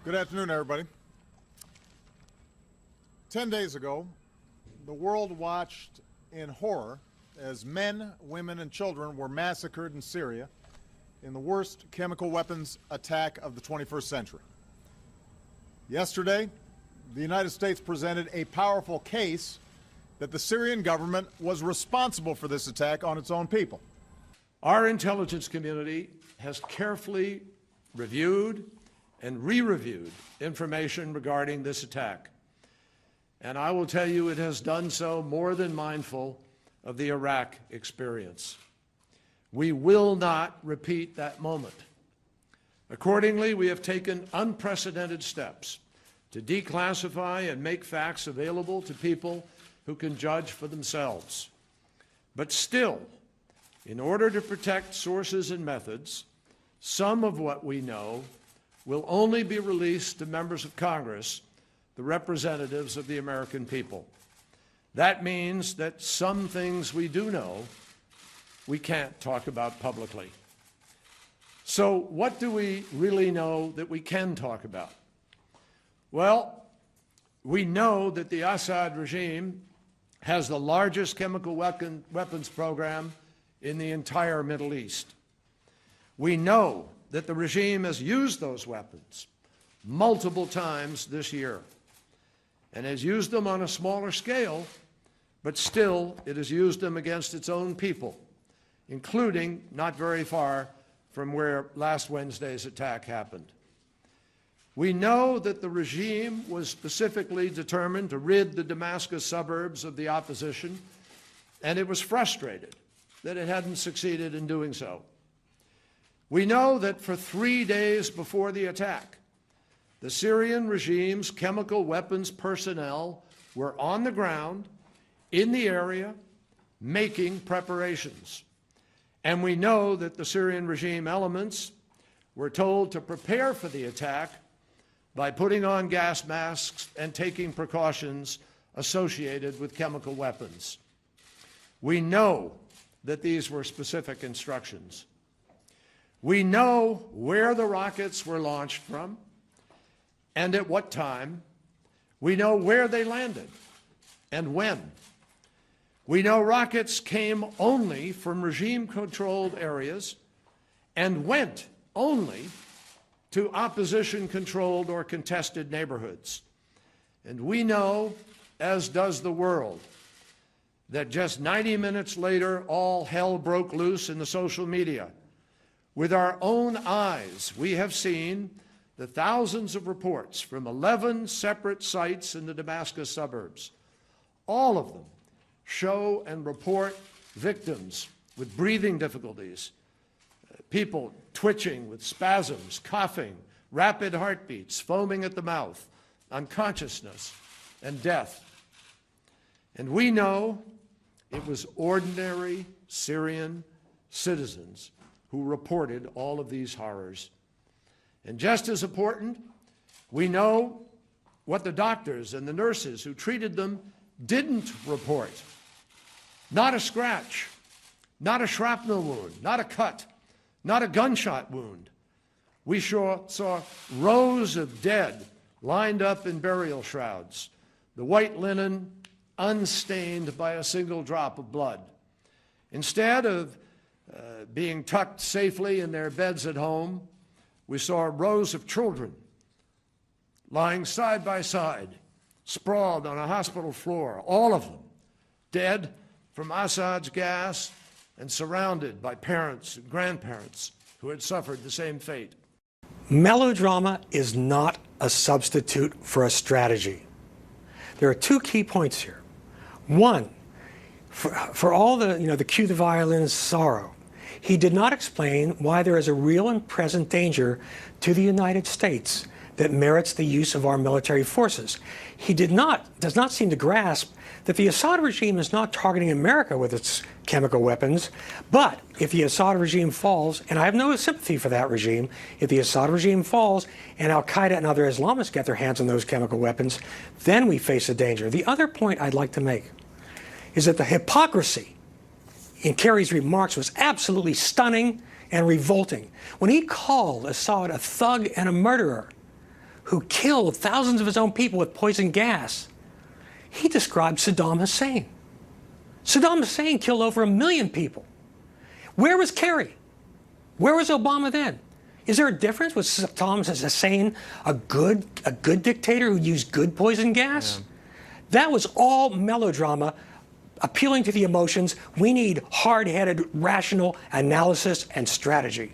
Good afternoon, everybody. 10 days ago, the world watched in horror as men, women, and children were massacred in Syria in the worst chemical weapons attack of the 21st century. Yesterday, the United States presented a powerful case that the Syrian government was responsible for this attack on its own people. Our intelligence community has carefully reviewed and re-reviewed information regarding this attack. And I will tell you it has done so more than mindful of the Iraq experience. We will not repeat that moment. Accordingly, we have taken unprecedented steps to declassify and make facts available to people who can judge for themselves. But still, in order to protect sources and methods, some of what we know will only be released to members of Congress, the representatives of the American people. That means that some things we do know, we can't talk about publicly. So what do we really know that we can talk about? Well, we know that the Assad regime has the largest chemical weapons program in the entire Middle East. We know that the regime has used those weapons multiple times this year and has used them on a smaller scale, but still it has used them against its own people, including not very far from where last Wednesday's attack happened. We know that the regime was specifically determined to rid the Damascus suburbs of the opposition, and it was frustrated that it hadn't succeeded in doing so. We know that for 3 days before the attack, the Syrian regime's chemical weapons personnel were on the ground in the area making preparations. And we know that the Syrian regime elements were told to prepare for the attack by putting on gas masks and taking precautions associated with chemical weapons. We know that these were specific instructions. We know where the rockets were launched from and at what time. We know where they landed and when. We know rockets came only from regime-controlled areas and went only to opposition-controlled or contested neighborhoods. And we know, as does the world, that just 90 minutes later, all hell broke loose in the social media. With our own eyes, we have seen the thousands of reports from 11 separate sites in the Damascus suburbs. All of them show and report victims with breathing difficulties, people twitching with spasms, coughing, rapid heartbeats, foaming at the mouth, unconsciousness, and death. And we know it was ordinary Syrian citizens who reported all of these horrors. And just as important, we know what the doctors and the nurses who treated them didn't report. Not a scratch, not a shrapnel wound, not a cut, not a gunshot wound. We saw rows of dead lined up in burial shrouds, the white linen unstained by a single drop of blood. Instead of being tucked safely in their beds at home, we saw rows of children lying side by side, sprawled on a hospital floor, all of them dead from Assad's gas and surrounded by parents and grandparents who had suffered the same fate. Melodrama is not a substitute for a strategy. There are two key points here. One, for all the cue the violins sorrow, he did not explain why there is a real and present danger to the United States that merits the use of our military forces. He does not seem to grasp that the Assad regime is not targeting America with its chemical weapons, but if the Assad regime falls, and I have no sympathy for that regime, if the Assad regime falls and al-Qaeda and other Islamists get their hands on those chemical weapons, then we face a danger. The other point I'd like to make is that the hypocrisy in Kerry's remarks was absolutely stunning and revolting. When he called Assad a thug and a murderer, who killed thousands of his own people with poison gas, he described Saddam Hussein. Saddam Hussein killed over 1 million people. Where was Kerry? Where was Obama then? Is there a difference? Was Saddam Hussein a good dictator who used good poison gas? Yeah. That was all melodrama, appealing to the emotions. We need hard-headed, rational analysis and strategy.